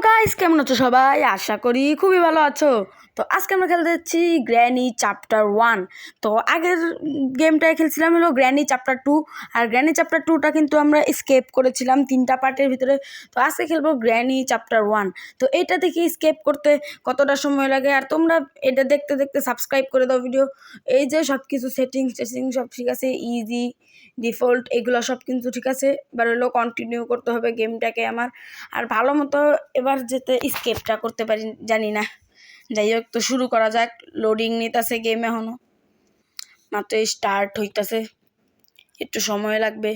Guys, কেমন আছো সবাই? আশা করি খুবই ভালো আছো। তো আজকে আমরা খেলতে যাচ্ছি গ্র্যানি চ্যাপ্টার 1। তো আগের গেমটায় খেলছিলাম হলো গ্র্যানি চ্যাপ্টার 2। আর গ্র্যানি চ্যাপ্টার 2টা কিন্তু আমরা স্কেপ করেছিলাম 3টা পার্টের ভিতরে। তো আজকে খেলবো গ্র্যানি চ্যাপ্টার 1। তো এটা দেখি স্কেপ করতে কতটা সময় লাগে। আর তোমরা এটা দেখতে দেখতে সাবস্ক্রাইব করে দাও ভিডিও। এই যে সব কিছু সেটিংস সব ঠিক আছে, ইজি ডিফল্ট এগুলো সব কিন্তু ঠিক আছে। এবার হলো কন্টিনিউ করতে হবে গেমটাকে আমার। আর ভালো মতো এবার যেতে স্কেপটা করতে পারি জানি না। যাই হোক, তো শুরু করা যাক। লোডিং নিতেছে গেম, এখনো মাত্র স্টার্ট হইতেছে, একটু সময় লাগবে।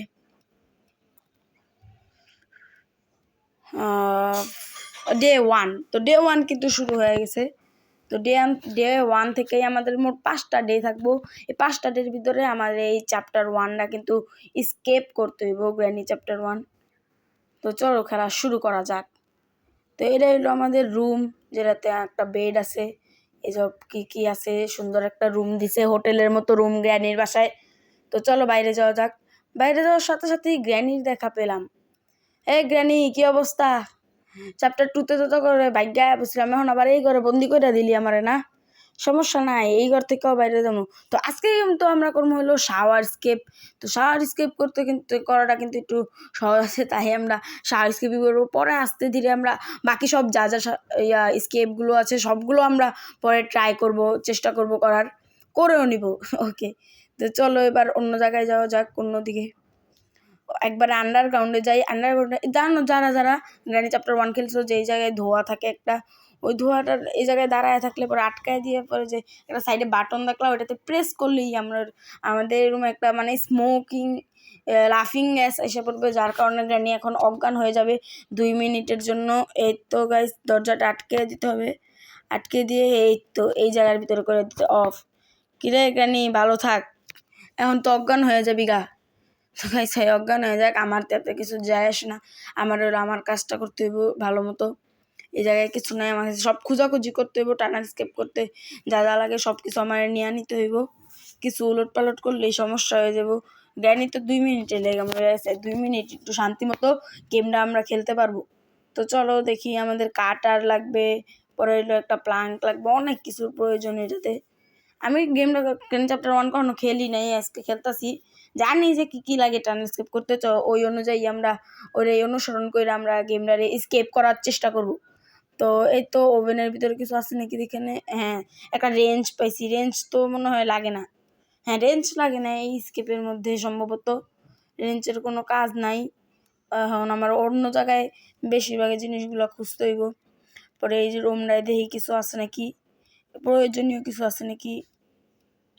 ডে 1, তো ডে 1 কিন্তু শুরু হয়ে গেছে। তো ডে 1 থেকেই আমাদের মোট 5টা ডে থাকবো। এই 5টা ডের ভিতরে আমাদের এই চ্যাপ্টার 1টা কিন্তু স্কেপ করতে হইব, গ্র্যানি চ্যাপ্টার 1। তো চলো খেলা শুরু করা যাক। তো এটা হলো আমাদের রুম, যেটাতে একটা বেড আছে, এসব কি আছে, সুন্দর একটা রুম দিছে, হোটেলের মতো রুম গ্র্যানির বাসায়। তো চলো বাইরে যাওয়া যাক। বাইরে যাওয়ার সাথে সাথেই গ্র্যানির দেখা পেলাম। এই গ্র্যানি, কি অবস্থা? চ্যাপ্টার 2তে তো করে বাইক গায়ে বসছিলাম, এখন আবার এই ঘরে বন্দি করে দিলি আমারে না? সমস্যা নাই, এই ঘর থেকেও বাইরে যাবো। তো আজকে কিন্তু আমরা করবো হলো শাওয়ার স্কেপ। তো শাওয়ার স্কেপ করাটা কিন্তু একটু সহজ আছে, তাই আমরা শাওয়ার স্কেপই করবো। পরে আস্তে ধীরে আমরা বাকি সব যা যা স্কেপগুলো আছে সবগুলো আমরা পরে ট্রাই করব, চেষ্টা করব করেও নিব। ওকে, তো চলো এবার অন্য জায়গায় যাওয়া যাক, অন্যদিকে। একবার আন্ডারগ্রাউন্ডে যাই। আন্ডারগ্রাউন্ডে জানো, যারা যারা গ্র্যানি চ্যাপ্টার 1 খেলছো, যে এই জায়গায় ধোয়া থাকে একটা, ওই ধোয়াটার এই জায়গায় দাঁড়ায় থাকলে পরে আটকায় দিয়ে পরে যে একটা সাইডে বাটন দেখলাম, ওইটাতে প্রেস করলেই আমাদের রুমে একটা মানে স্মোকিং লাফিং গ্যাস এসে পড়বে, যার কারণে গ্র্যানি এখন অজ্ঞান হয়ে যাবে 2 মিনিটের জন্য। এই তো গাইস, দরজাটা আটকে দিতে হবে। আটকে দিয়ে এই তো এই জায়গার ভিতরে করে দিতে অফ। কিরে গ্র্যানি, ভালো থাক, এখন তো অজ্ঞান হয়ে যাবি গা। তো গাইস, অজ্ঞান হয়ে যাক, আমার তাতে কিছু যায় আসে না। আমার কাজটা করতে হইব ভালো মতো। এই জায়গায় কিছু নাই, আমাকে সব খোঁজাখুঁজি করতে হইব, টানার স্কেপ করতে যা যা লাগে সব কিছু আমার নিয়ে নিতে হইব। কিছু উলট পালট করলেই সমস্যা হয়ে যাব। গ্র্যানি তো 2 মিনিটে লেগে মরে গেছে, 2 মিনিট একটু শান্তি মতো গেমটা আমরা খেলতে পারবো। তো চলো দেখি, আমাদের কাটার লাগবে, পরে হলো একটা প্লাঙ্ক লাগবে, অনেক কিছুর প্রয়োজন এটাতে। আমি গেমটা গ্র্যানি চ্যাপ্টার 1 কখনো খেলি নাই, আজকে খেলতেছি। জানি যে কি লাগে টানেল স্কেপ করতে, তো ওই অনুযায়ী আমরা ওই অনুসরণ করে আমরা গেমটারে স্কেপ করার চেষ্টা করব। তো এই তো ওভেনের ভিতরে কিছু আছে নাকি দেখে নে। হ্যাঁ, একটা রেঞ্জ পাইছি। রেঞ্জ তো মনে হয় লাগে না। হ্যাঁ, রেঞ্জ লাগে না এই স্কেপের মধ্যে, সম্ভবত রেঞ্জের কোনো কাজ নাই। এখন আমার অন্য জায়গায় বেশিরভাগ জিনিসগুলো খুঁজতে হইব। পরে এই যে রুমটায় দেখি কিছু আছে নাকি, প্রয়োজনীয় কিছু আছে নাকি।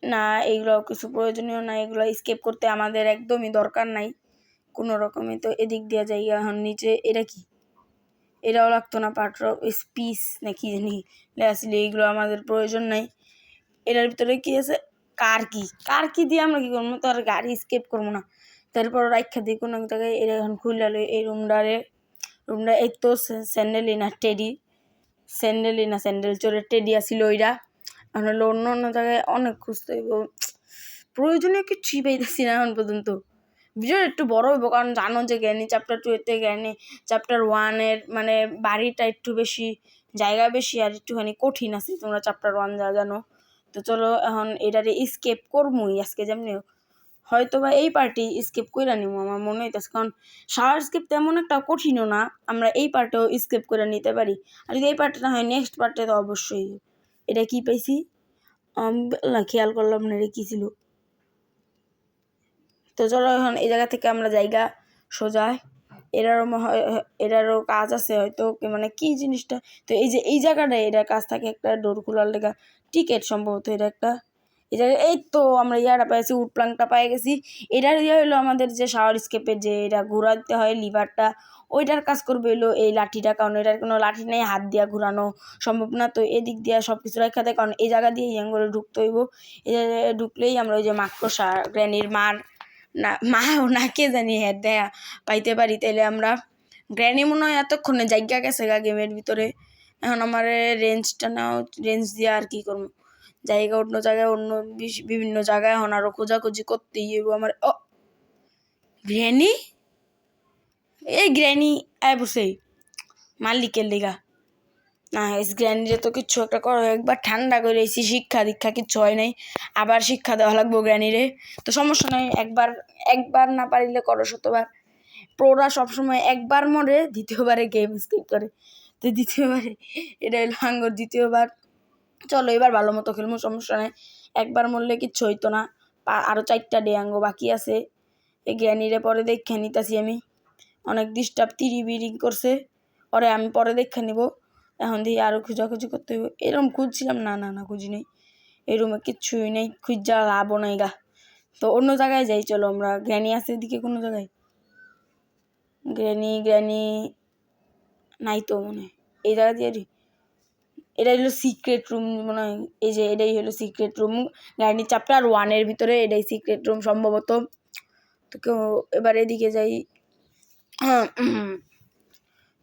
না, এইগুলো কিছু প্রয়োজনীয় না, এগুলো স্কেপ করতে আমাদের একদমই দরকার নাই কোনো রকমে। তো এদিক দিয়ে যাই এখন নিচে। এটা কি? এটাও লাগতো না, পার্ট অফ স্পিচ নাকি জানি আসলে, এইগুলো আমাদের প্রয়োজন নাই। এটার ভিতরে কি আছে? কার কি দিয়ে আমরা কি করবো? তো আর গাড়ি স্কেপ করবো না, তারপর রাখা দিই কোনো জায়গায়। এটা এখন খুললে এই রুমটা, এই তো স্যান্ডেল চোরের টেডি আসিল ওইটা। এখন হলো অন্য অন্য জায়গায় অনেক খুঁজতে হইব, প্রয়োজনীয় কিছুই পাইতেছি না এখন পর্যন্ত। ভিডিও একটু বড় হইব, কারণ জানো যে গ্র্যানি চ্যাপ্টার 2-তে গ্র্যানি চ্যাপ্টার 1-এর মানে বাড়িটা একটু বেশি, জায়গা বেশি, আর একটুখানি কঠিন আছে, তোমরা চ্যাপ্টার 1 যা জানো। তো চলো এখন এটারে স্কেপ করবই আজকে যেমনি হোক। হয়তো বা এই পার্টি স্কেপ করে নিব আমার মনে হইতেছে, কারণ শাওয়ার স্কেপ তেমন একটা কঠিনও না, আমরা এই পার্টেও স্কেপ করে নিতে পারি। আর যদি এই পার্টে না হয়, নেক্সট পার্টে তো অবশ্যই। এটা কি পাইছি? খেয়াল করলাম না রে, কি ছিল। তো চলো এখন এই জায়গা থেকে আমরা জায়গা সোজা। এরারও কাজ আছে হয়তো, মানে কি জিনিসটা। তো এই যে এই জায়গাটায় এটার কাজ থাকে, একটা ডোর খোলার লেগা টিকেট সম্ভবত। এটা একটা এই জায়গায়, এই তো আমরা ইয়াটা পাইছি, উড প্লাঙ্কটা পাই গেছি। এটার হলো আমাদের যে শাওয়ার স্কেপের যে এটা ঘোরাতে হয় লিভারটা, ওইটার কাজ করবে হলো এই লাঠিটা, কারণ এটার কোনো লাঠি নেই, হাত দিয়া ঘোরানো সম্ভব না। তো এদিক দিয়া সব কিছু রাখা দেয়, কারণ এই জায়গা দিয়ে ইয়াং করে ঢুকতে হইব। এই জায়গায় ঢুকলেই আমরা ওই যে মাকড়সা গ্র্যানির মাও না কে জানি হেড দেয়া পাইতে পারি, তাইলে আমরা। গ্র্যানি মনে হয় এতক্ষণে জায়গা গেছে গা গেমের ভিতরে। এখন আমার রেঞ্জটা নাও, রেঞ্জ দিয়ে আর কি করবো, জায়গা অন্য জায়গায়, অন্য বিভিন্ন জায়গায় এখন আরও খোঁজাখুঁজি করতেই হইব আমার। ও গ্র্যানি, এই গ্র্যানি আয় বসে। মালিকের লিগা। না গ্র্যানিরে তো কিচ্ছু একটা করো, একবার ঠান্ডা করে এসি, শিক্ষা দীক্ষা কিচ্ছু হয় নাই, আবার শিক্ষা দেওয়া লাগবো গ্র্যানিরে। তো সমস্যা নাই, একবার না পারিলে করো শতবার। প্রোরা সবসময় একবার মরে দ্বিতীয়বারে গেম স্কিপ করে, তো দ্বিতীয়বারে এটা হলো আঙ্গর দ্বিতীয়বার। চলো এবার ভালো মতো খেলবো, সমস্যা নাই। একবার মরলে কিচ্ছু হইতো না। আরও 4টা ডে আঙ্গ বাকি আছে। এই জ্ঞানীরে পরে দেখে নিতেছি আমি, অনেক ডিস্টার্ব তিরিবিরি করছে, পরে আমি পরে দেখে নিব। এখন দিয়ে আরও খোঁজাখুঁজি করতে হইব। এরকম খুঁজছিলাম, না না না খুঁজি নেই, এই রুমে কিচ্ছুই নেই, খুঁজা লাভও নাই গা। তো অন্য জায়গায় যাই, চলো আমরা। গ্র্যানি আছে এদিকে কোনো জায়গায়? গ্র্যানি নাই তো মনে হয় এই জায়গা দিয়ে। এটা হলো সিক্রেট রুম মনে হয়, এই যে এটাই হলো সিক্রেট রুম। গ্র্যানি চ্যাপ্টার 1-এর ভিতরে এটাই সিক্রেট রুম সম্ভবত। তো কেউ এবার এদিকে যাই।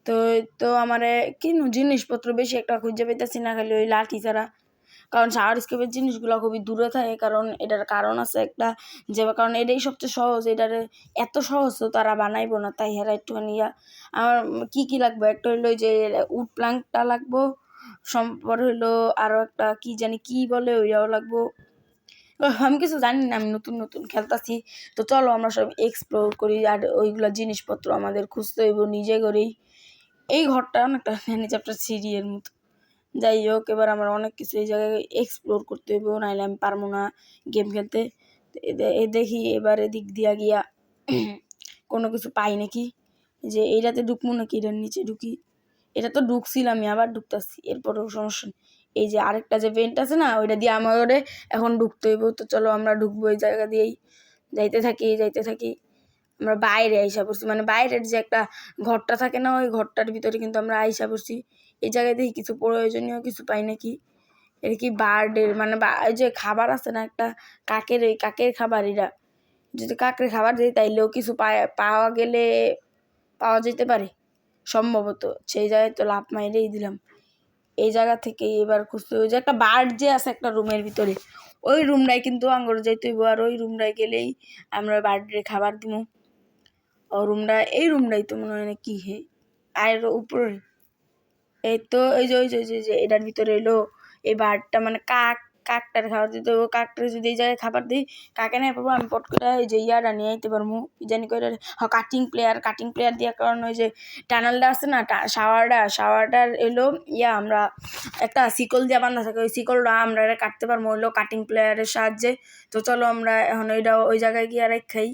তো তো আমার কিন্তু জিনিসপত্র বেশি একটা খুঁজে পেতেছি না, খালি ওই লাঠি ছাড়া। কারণ শাওয়ার স্কেপের জিনিসগুলো খুবই দূরে থাকে, কারণ এটার কারণ আছে একটা, যে কারণ এটাই সবচেয়ে সহজ। এটার এত সহজ তো তারা বানাইবো না, তাই হেরা একটুখানি আমার কি লাগবে, একটা হইলো যে উড প্লাঙ্কটা লাগবো, সম্পর হইলো আরও একটা কি জানি কি বলে ওইটাও লাগবো। আমি কিছু জানি না, আমি নতুন নতুন খেলতেছি। তো চলো আমরা সব এক্সপ্লোর করি, আর ওইগুলো জিনিসপত্র আমাদের খুঁজতে হইব নিজে করেই। এই ঘরটা অনেকটা চ্যাপ্টার 3 মতো। যাই হোক, এবার আমার অনেক কিছু এই জায়গায় এক্সপ্লোর করতে হইব, নাহলে আমি পারবো না গেম খেলতে। দেখি এবার এদিক দিয়া গিয়া কোনো কিছু পাই নাকি, যে এইটাতে ঢুকবো নাকি এটার নিচে ঢুকি। এটা তো ঢুকছিলামই, আবার ঢুকতেছি, এরপরেও সমস্যা নেই। এই যে আরেকটা যে ভেন্ট আছে না, ওইটা দিয়ে আমাদের এখন ঢুকতে হইব। তো চলো আমরা ঢুকবো এই জায়গা দিয়েই, যাইতে থাকি। আমরা বাইরে আইসা পড়ছি, মানে বাইরের যে একটা ঘরটা থাকে না, ওই ঘরটার ভিতরে কিন্তু আমরা আইসা পড়ছি। এই জায়গায় দেখি কিছু প্রয়োজনীয় কিছু পাই নাকি। এটা কি বার্ডের মানে ওই যে খাবার আছে না একটা, কাকের, ওই কাকের খাবার। এরা যদি কাকের খাবার দিই তাইলেও কিছু পাওয়া গেলে পাওয়া যেতে পারে সম্ভবত। সেই জায়গায় তো লাভ মাইরেই দিলাম। এই জায়গা থেকে এবার খুঁজতে, ওই যে একটা বার্ড যে আছে একটা রুমের ভিতরে, ওই রুমটায় কিন্তু আঙ্গর যাইতে হইব। আর ওই রুমটায় গেলেই আমরা বার্ডের খাবার দিব। ও রুমটা, এই রুমটাই তো মনে হয় না কি হে, আর উপরে এই তো ওই যে এটার ভিতরে এলো এই বার্ডটা, মানে কাকটার খাবার দিতে হবে। কাকটার যদি এই জায়গায় খাবার দিই, কাকে নিয়ে পাবো আমি পট করে এই যে ইয়াটা নিয়ে আইতে পারবো, জানি করে কাটিং প্লেয়ার দেওয়ার কারণ ওই যে টানেলটা আছে না, শাওয়ারটার এলো আমরা একটা শিকল দিয়ে বান্ধা থাকে, ওই শিকলটা আমরা কাটতে পারবো হইলো কাটিং প্লেয়ারের সাহায্যে। তো চলো আমরা এখন ওই জায়গায় গিয়ে আর খাই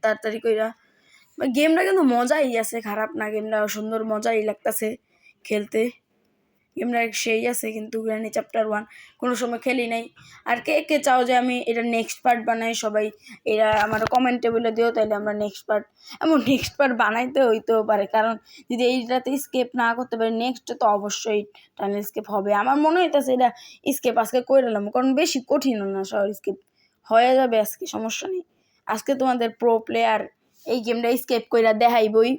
তাড়াতাড়ি কইরা। গেমটা কিন্তু মজাই আছে, খারাপ না, গেমটা সুন্দর মজাই লাগতেছে খেলতে। গেমটা সেই আছে, কিন্তু গ্র্যানি চ্যাপ্টার 1 কোনো সময় খেলি নাই। আর কে কে চাও যে আমি এটা নেক্সট পার্ট বানাই, সবাই এরা আমার কমেন্টে বলে দিও, তাহলে আমরা নেক্সট পার্ট বানাইতে হইতেও পারে। কারণ যদি এইটাতে স্কেপ না করতে পারি, নেক্সট তো অবশ্যই টানেল স্কেপ হবে। আমার মনে হইতেছে এটা স্কেপ আজকে করে নিলাম, কারণ বেশি কঠিন না, শহর স্কেপ হয়ে যাবে আজকে, সমস্যা নেই। আজকে তোমাদের প্রো প্লেয়ার এই গেমটা স্কেপ কইরা দেখাইবই।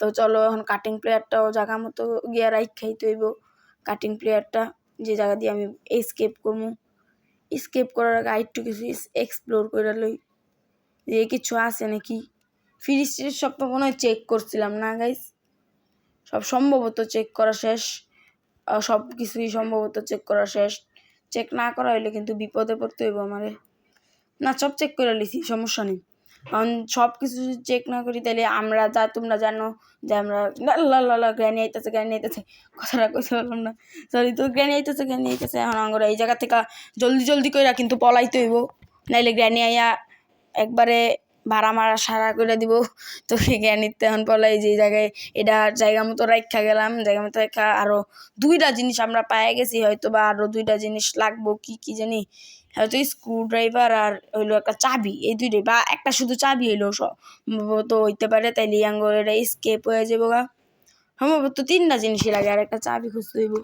তো চলো এখন কাটিং প্লেয়ারটাও জায়গা মতো গিয়া খাইতে হইব। কাটিং প্লেয়ারটা যে জায়গা দিয়ে আমি স্কেপ করার আগে আরেকটু কিছু এক্সপ্লোর করে লই, যে কিছু আছে নাকি। ফ্রিজ সব তো মনে হয় চেক করছিলাম না গাইস, সব সম্ভবত চেক করা শেষ, সব কিছুই সম্ভবত চেক করা শেষ। চেক না করা হইলে কিন্তু বিপদে পড়তে হইব আমারে। না, সব চেক করে লিছি, সমস্যা নেই। কারণ সব কিছু চেক না করি তাহলে আমরা তোমরা জানো যে আমরা গ্র্যানি আইতেছে কথাটা কইতে পারলাম না, সরি। তো গ্র্যানি আইতেছে এখন আমরা এই জায়গা থেকে জলদি করে কিন্তু পলাইতে হইব, নাইলে গ্র্যানি আইয়া একবারে ভাড়া মারা সারা করে দিব। তো গ্র্যানিতে এখন পলাই, যে জায়গায় এটা জায়গা মতো রাখা গেলাম, জায়গা মতো রাখা। আরও 2টা জিনিস আমরা পায়ে গেছি, হয়তো বা আরও 2টা জিনিস লাগবো, কি জানি, হয়তো স্ক্রু ড্রাইভার আর হইলো একটা চাবি, এই 2টাই, বা একটা শুধু চাবি হইলো সম্ভবত হইতে পারে। তাইলে এটা স্কেপ হয়ে যাবো গা। সম্ভবত 3টা জিনিসই লাগে, আর একটা চাবি খুঁজতে হইব।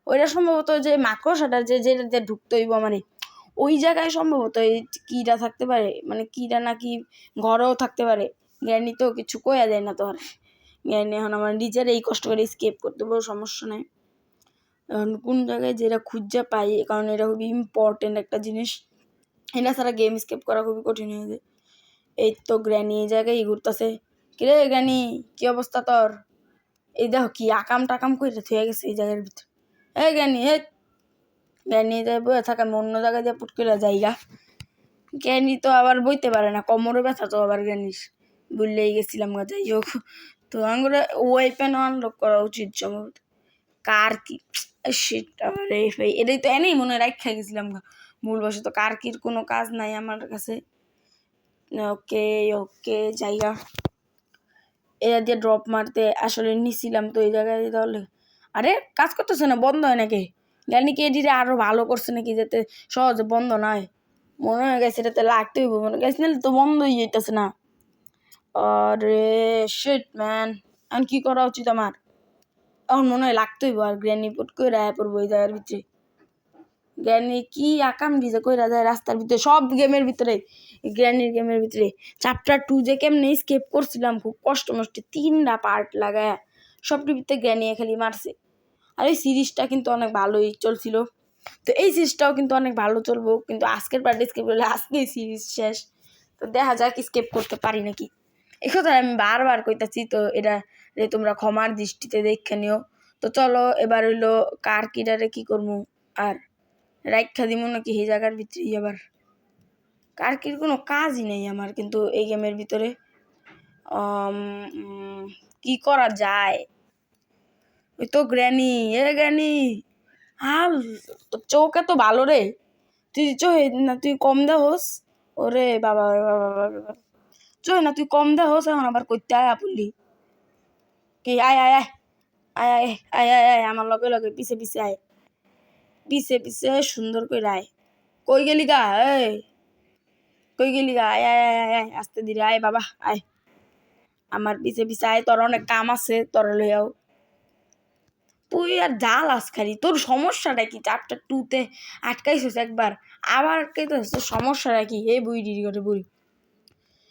ওইটা সম্ভবত যে মাকড়সাটার যেটাতে ঢুকতে হইব, মানে ওই জায়গায় সম্ভবত এই কিটা থাকতে পারে, মানে কিটা নাকি ঘরেও থাকতে পারে। জ্ঞানী তো কিছু কয়া যায় না তো আর। জ্ঞানী এখন আমার নিজের এই কষ্ট করে স্কেপ করতে পারবো, সমস্যা নেই। এখন কোন জায়গায় যেটা খুঁজা পাই, কারণ এটা খুবই ইম্পর্টেন্ট একটা জিনিস, এটা ছাড়া গেম স্কেপ করা খুবই কঠিন হয়ে যায়। এই তো গ্র্যানি এই জায়গায় ঘুরতেছে। কিরে গ্র্যানি, কি অবস্থা তোর? এই দেখো কি আকাম টাকাম করে থুয়ে গেছে এই জায়গার ভিতরে। জ্ঞানী জ্ঞানী বয়ে থাকা আমি অন্য জায়গায় দিয়ে পুট করে যাইগা। জ্ঞানী তো আবার বইতে পারে না, কোমরে ব্যথা তো আবার জ্ঞানীর, বললেই গেছিলাম গা। যাই হোক, তো আমরা ওয়েপেন আনলক করা উচিত সম্ভবত। কার কি এটাই তো এনেই মনে রাখা গেছিলাম গা ভুলবশত। কার কির কোনো কাজ নাই আমার কাছে। ওকে ওকে জায়গা এটা দিয়ে ড্রপ মারতে আসলে নিছিলাম তো এই জায়গায়। তাহলে আরে কাজ করতেছে না, বন্ধ হয় নাকি? জ্ঞানী কি এটিরে আরো ভালো করছে নাকি যাতে সহজে বন্ধ নয়? মনে হয়ে গেছে এটাতে লাগতে হইব, মনে গেছে নাহলে তো বন্ধই হইতেছে না। আরে শিট ম্যান, এখন কি করা উচিত আমার? এখন মনে হয় লাগতে হইব। আর গ্র্যানি পুট করে রায় পড়বো এই জায়গার ভিতরে। গ্র্যানি কি আকাম দিছে কইরা যায় রাস্তার ভিতরে, সব গেমের ভিতরে, গ্র্যানির গেমের ভিতরে। চ্যাপ্টার 2 যে কেমনে স্কেপ করছিলাম খুব কষ্ট মষ্টে 3টা পার্ট লাগায়, সবটির ভিতরে গ্র্যানি খালি মারছে। আর এই সিরিজটা কিন্তু অনেক ভালোই চলছিল, তো এই সিরিজটাও কিন্তু অনেক ভালো চলবো। কিন্তু আজকের পার্টে স্কেপ করলে আজকেই সিরিজ শেষ, তো দেখা যাক স্কেপ করতে পারি নাকি। এই কথা আমি বারবার কইতাছি, তো এটা তোমরা ক্ষমার দৃষ্টিতে দেখে নিও। তো চলো এবার হইলো কার কিডারে কি করবো আর রাইখা দিব নাকি এই জায়গার ভিতরে। আবার কার কির কোনো কাজই নেই আমার কিন্তু এই গেমের ভিতরে। কি করা যায়? ওই তো গ্র্যানি, গ্র্যানি আর চোখ এত ভালো রে, তুই চোখ না তুই কম দেহস। ওরে বাবা বাবা, চোখ না তুই কম দেহস, এখন আবার করতে আয় আপনি কি? আয় আয় আয় আয় আয় আয় আয় আয় আমার লগে লগে পিছে পিছে আয়, পিছে পিছে সুন্দর করে আয়। কই গেলি গা? কই গেলি গা? আয় আয় আয় আয় আস্তে ধীরে আয় বাবা, আয় আমার পিছে পিছে আয়। তোর অনেক কাম আছে, তোর লইয়াও। তুই আর জাল আসখারি, তোর সমস্যাটা কি? চ্যাপ্টার 2-তে আটকাইছিস একবার, আবার আটকাইতেছিস, তোর সমস্যাটা কি? এই বুড়ি করে বুড়ি,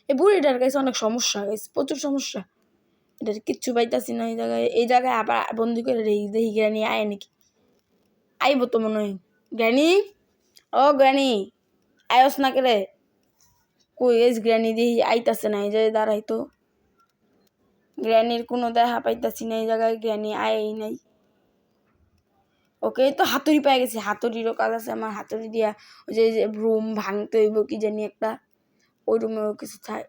এই বুড়িটার কাছে অনেক সমস্যা হয়েছে, প্রচুর সমস্যা। এটার কিচ্ছু পাইতাছি না এই জায়গায়। এই জায়গায় আবার বন্দি করে দেখি গ্র্যানি আয় নাকি। আইব তো মনে হয়। গ্র্যানি, ও গ্র্যানি, আয়স না কে? কই এস গ্র্যানি দেখি আইতাছে না, এই জায়গায় দাঁড়াই তো। গ্র্যানির কোনো দেখা পাইতাছি না এই জায়গায়, গ্র্যানি আয়ই নাই। ওকে, তো হাতুড়ি পেয়ে গেছি, হাতুড়িরও কাজ আছে আমার। হাতুড়ি দিয়া ওই যে রুম ভাঙতে হইব কি জানি একটা, ওই রুমেও কিছু চাই,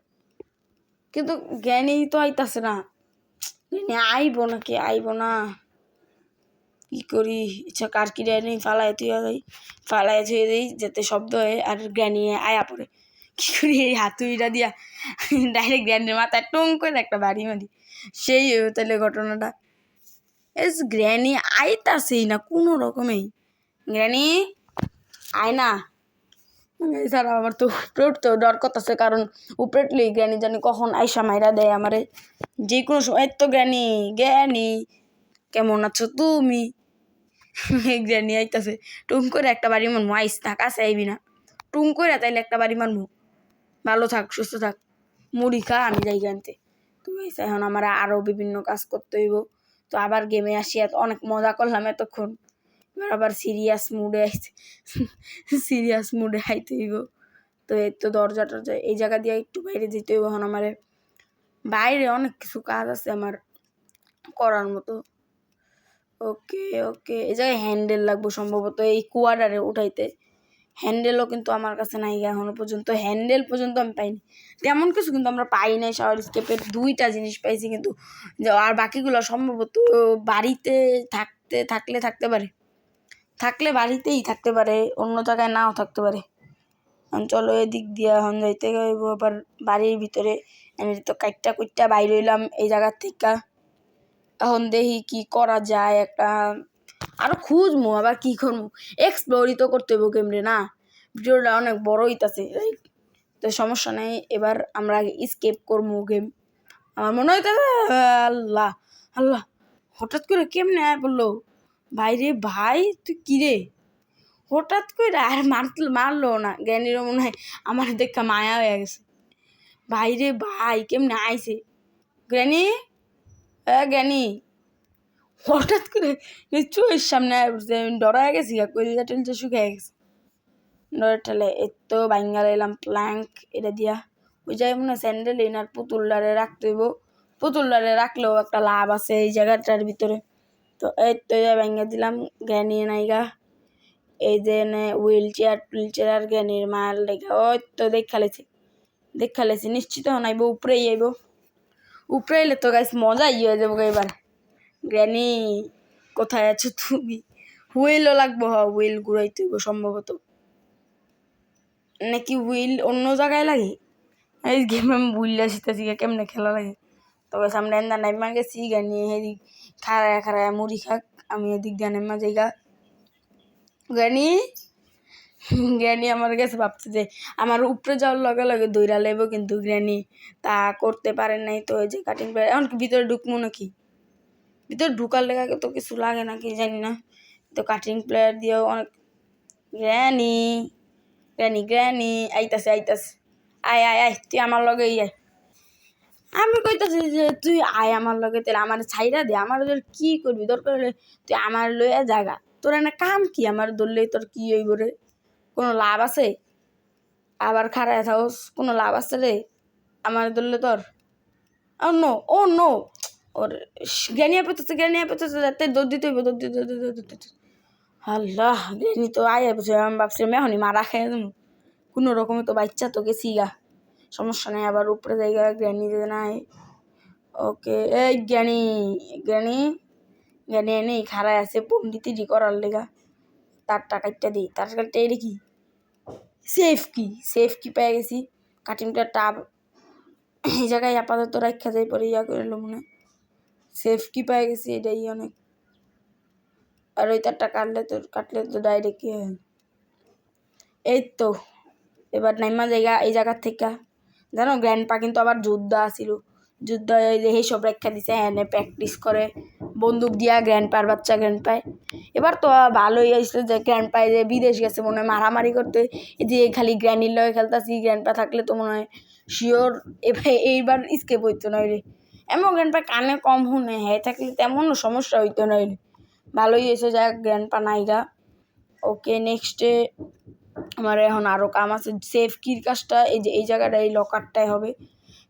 কিন্তু জ্ঞানী তো আইতাছে না। আইব নাকি আইব না, কি করি? ইচ্ছা কার কি জ্ঞানী ফালাই থুয়া যাই, ফালাই থুয়ে দিই যাতে শব্দ হয় আর জ্ঞানী আয়া পড়ে। কি করি? এই হাতুড়িটা দিয়া ডাইরেক্ট জ্ঞানীর মাথায় টুং করে একটা বাড়ি মারি, সেই তাহলে ঘটনাটা। এস গ্র্যানি আইতাছেই না কোনো রকমেই। গ্র্যানি আয় না। এছাড়া আমার তো উঠতেও ডর করতেছে, কারণ উপরেটলি গ্র্যানি জানি কখন আইসা মাইরা দেয় আমারে যে কোনো সময়। তো গ্র্যানি, গ্র্যানি কেমন আছো তুমি? গ্র্যানি আইতাছে, টুং করে একটা বাড়ি মারমু। আইস থাক, আছে আইবি না, টুং করে তাইলে একটা বাড়ি মারমু। ভালো থাক, সুস্থ থাক, মুড়ি খা, আমি যাই আনতে। তো এখন আমার আরও বিভিন্ন কাজ করতে হইব। তো আবার গেমে আসি, অনেক মজা করলাম এতক্ষণ, এবার আবার সিরিয়াস মুডে আইতে, সিরিয়াস মুডে আইতে হইব। তো এই তো দরজা টরজা এই জায়গা দিয়ে একটু বাইরে যেতে হইব এখন আমার। বাইরে অনেক কিছু কাজ আছে আমার করার মতো। ওকে ওকে, এই জায়গায় হ্যান্ডেল লাগবো সম্ভবত এই কোয়ার্টারে উঠাইতে। হ্যান্ডেলও কিন্তু আমার কাছে নাই এখনো পর্যন্ত, হ্যান্ডেল পর্যন্ত আমি পাইনি। তেমন কিছু কিন্তু আমরা পাই নাই। শাওয়ার স্কেপের 2টা জিনিস পাইছি কিন্তু, আর বাকিগুলো সম্ভবত বাড়িতে থাকতে পারে, থাকলে বাড়িতেই থাকতে পারে, অন্য জায়গায় নাও থাকতে পারে। চলো এদিক দিয়ে এখন যাইতে হইব আবার বাড়ির ভিতরে। আমি তো কাইটটা কুইটটা বাইর হইলাম এই জায়গার থেকে। এখন দেখি কি করা যায়, একটা আরো খুঁজবো, আবার কি করবো, এক্সপ্লোরই তো করতে হইব গেমরে না। ভিডিওটা অনেক বড় হইতাছে, রাইট? তো সমস্যা নেই, এবার আমরা আগে স্কেপ করবো গেম। আমার মনে হইতেছে আল্লাহ আল্লাহ, হঠাৎ করে কেমনে আয় বললো ভাইরে ভাই, তুই কিরে হঠাৎ করে? আর মারলো না, জ্ঞানীরও মনে হয় আমার দেখা মায়া হয়ে গেছে। ভাইরে ভাই কেমনে আইছে? জ্ঞানী, জ্ঞানী হঠাৎ করে চোখের সামনে ডরায় গেছি, কলিজা টলিজা শুকিয়ে গেছে ডরের ঠেলে। এই তো বাঙ্গাল এলাম প্ল্যাঙ্ক এটা দিয়া। ওই জায়গায় মনে হয় স্যান্ডেল এনার পুতুলটারে রাখতে হইব, পুতুলটারে রাখলেও একটা লাভ আছে এই জায়গাটার ভিতরে। তো এই তো ভেঙে দিলাম জ্ঞানী নাইগা। এই যে হুইল চেয়ার আর জ্ঞানীর মাল লেগা ওই তো দেখা লেছি নিশ্চিত নাইব উপরেই আইব। উপরে এলে তো গাইস মজাই হয়ে যাবো এবার। গ্র্যানি কোথায় আছো তুমি? হুইলও লাগবো, হুইল ঘুরাইতে হইব সম্ভবত, নাকি হুইল অন্য জায়গায় লাগে। এই গেম আমি বুঝলে শিখতেছি কেমনে খেলা লাগে। তবে সামনে এন্দা নাইমা গেছি গ্যানি এদিক খাড়ায় মুড়ি খাক, আমি এদিক দিয়ে নাইমা যাইগা। গ্র্যানি আমার কাছে ভাবছে যে আমার উপরে যাওয়ার লগে লগে দৌড়া লেব, কিন্তু গ্র্যানি তা করতে পারেন নাই। তো ওই যে কাটিং প্লেয়ার এখন ভিতরে ঢুকবো নাকি, ভিতরে ঢুকার লেগে তো কিছু লাগে নাকি জানি না। তো কাটিং প্লেয়ার দিয়েও অনেক। গ্র্যানি আইতাছে আয় তুই আমার লগে আয়। আমি কইতাছি যে তুই আয় আমার লগে, তাহলে আমার ছাইরা দে, আমার কি করবি, দরকার হলে তুই আমার লইয়া জাগা, তোর এনে কাম কি, আমার ধরলে তোর কি হইব রে, কোনো লাভ আছে? আবার খারায় থাকস, কোনো লাভ আছে রে আমার ধরলে তোর? ও নো ওর জ্ঞানিয়া পেতেছে তাই দৌড় দিতে হইব, দৌড় দিতে। আল্লাহ জ্ঞানী তো আয় বুঝে, আমি ভাবছিলাম এখনই মারা খেয়ে দেবো, কোনো রকমে তো বাচ্চা তো গেছি গা, সমস্যা নেই। আবার উপরে জায়গা জ্ঞানী নাই। ওকে এই জ্ঞানী নেই খারায় আছে পন্ডিতিরি করার লেগা। তার টাকাইটা দিই, তার কাটটা এটা কি সেফ কি পেয়ে গেছি। কাটিংটা টাপ এই জায়গায় আপাতত রাখা যায়, পরে ইয়া করে মনে হয় সেফ কি পেয়ে গেছি, এটাই অনেক। আর ওই তারটা কাটলে তো ডাইরেক্ট কি হয়। এই তো এবার নাইমা জায়গা এই জায়গার থেকে জানো গ্র্যান্ডপা কিন্তু আবার যোদ্ধা আসিল, যুদ্ধ এই সব রেখা দিছে, এনে প্র্যাকটিস করে বন্দুক দিয়া গ্র্যান্ডপায়। এবার তো ভালোই হয়েছিল যে গ্র্যান্ডপায় যে বিদেশ গেছে মনে হয় মারামারি করতে, যে খালি গ্র্যান্ডির লগে খেলতেছি, গ্র্যান্ডপা থাকলে তো মনে হয় শিওর এইবার স্কেপ হইতো না রে। এমন গ্র্যান্ডপা কানে কম শুনে, হ্যাঁ থাকলে তেমনও সমস্যা হইতো না রে। ভালোই হয়েছে যাক গ্র্যান্ডপা নাইগা। ওকে নেক্সটে আমার এখন আরও কাম আছে। সেফকির কাজটা এই যে এই জায়গাটা এই লকারটায় হবে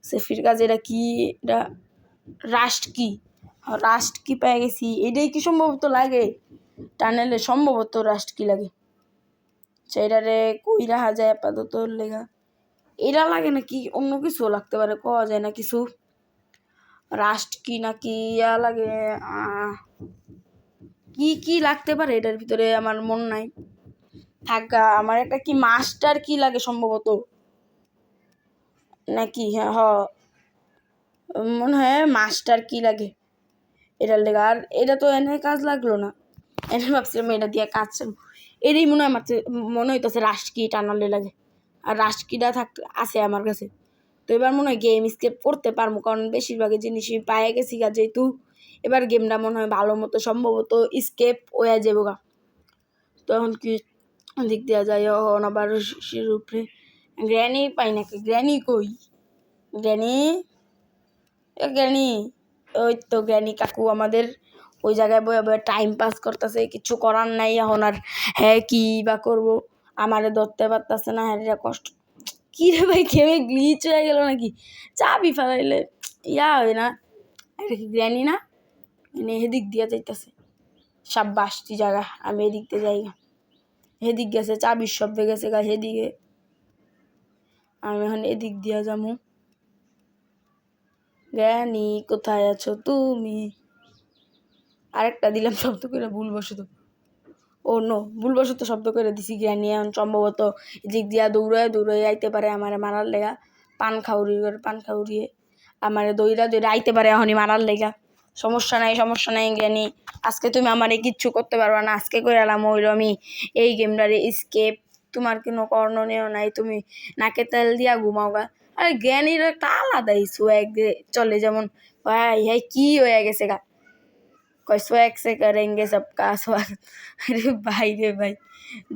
সেফির কাজ। এটা কি, এটা রাস্ট কি পেয়ে গেছি, এটাই কি সম্ভবত লাগে টানেলে, সম্ভবত রাস্ট কি লাগে সেইটারে কই রাখা যায় আপাতত লেগা। এটা লাগে নাকি অন্য কিছু লাগতে পারে, কওয়া যায় না কিছু। রাস্ট কি নাকি ইয়া লাগে, কি লাগতে পারে এটার ভিতরে আমার মন নাই থাকা। আমার একটা কি মাস্টার কি লাগে সম্ভবত নাকি, হ্যাঁ মনে হয় মাস্টার কি লাগে এটার লেগে। আর এটা তো এনে কাজ লাগলো না, এনে ভাবছিলাম এটা দিয়ে কাজ এরই মনে হয় আমার মনে হইতেছে রাষ্টকি টানালে লাগে, আর রাষ্টকিটা আছে আমার কাছে। তো এবার মনে হয় গেম স্কেপ করতে পারবো, কারণ বেশিরভাগই জিনিসই পায়ে গেছি গা, যেহেতু এবার গেমটা মনে হয় ভালো মতো সম্ভবত স্কেপ হয়ে যাবো গা। তো এখন কি দিক দেওয়া যায়, এখন আবার উপরে গ্র্যানি পাই নাকি, গ্র্যানি কই গ্র্যানি ওই তো গ্র্যানি কাকু আমাদের ওই জায়গায় বয়ে টাইম পাস করতেছে, কিছু করার নাই এখন। আর হ্যাঁ কি বা করবো, আমারে ধরতে পারতেছে না, হ্যাঁ কষ্ট কি রে ভাই, খেয়ে গ্লিচ হয়ে গেল নাকি, চাবি ফেলাইলে ইয়া হয় না। এটা কি গ্র্যানি না, মানে এদিক দিয়ে যাইতেছে সাব্বাসটি জায়গা, আমি এদিক দিয়ে যাই গা, হেদিক গেছে চাবির শব্দে গেছে গা সেদিকে, আমি এখন এদিক দিয়া যাবো। গ্র্যানি কোথায় আছো তুমি? আরেকটা দিলাম শব্দ করে ভুলবশত, ও নো ভুলবশত শব্দ করে দিছি। গ্র্যানি এখন সম্ভবত এদিক দিয়া দৌড়ায় আইতে পারে আমার মারার লেগা, পান খাউরিয়ে আমার দৌড়া আইতে পারে এখনই মারার লেগা। সমস্যা নাই গ্র্যানি, আজকে তুমি আমারে কিচ্ছু করতে পারবা না, আজকে করে এলাম ওইরকম আমি এই গেমটারে স্কেপ, তোমার কোনো কর্ণনীয় নাই, তুমি নাকে তেল দিয়া ঘুমাও গা। আর জ্ঞানীর একটা আলাদাই সোয়াগ চলে, যেমন ভাই হ্যাঁ কি হয়ে গেছে গা, কয় সোয়াগ সে করেঙ্গে সবকা সোয়াগ। রে ভাই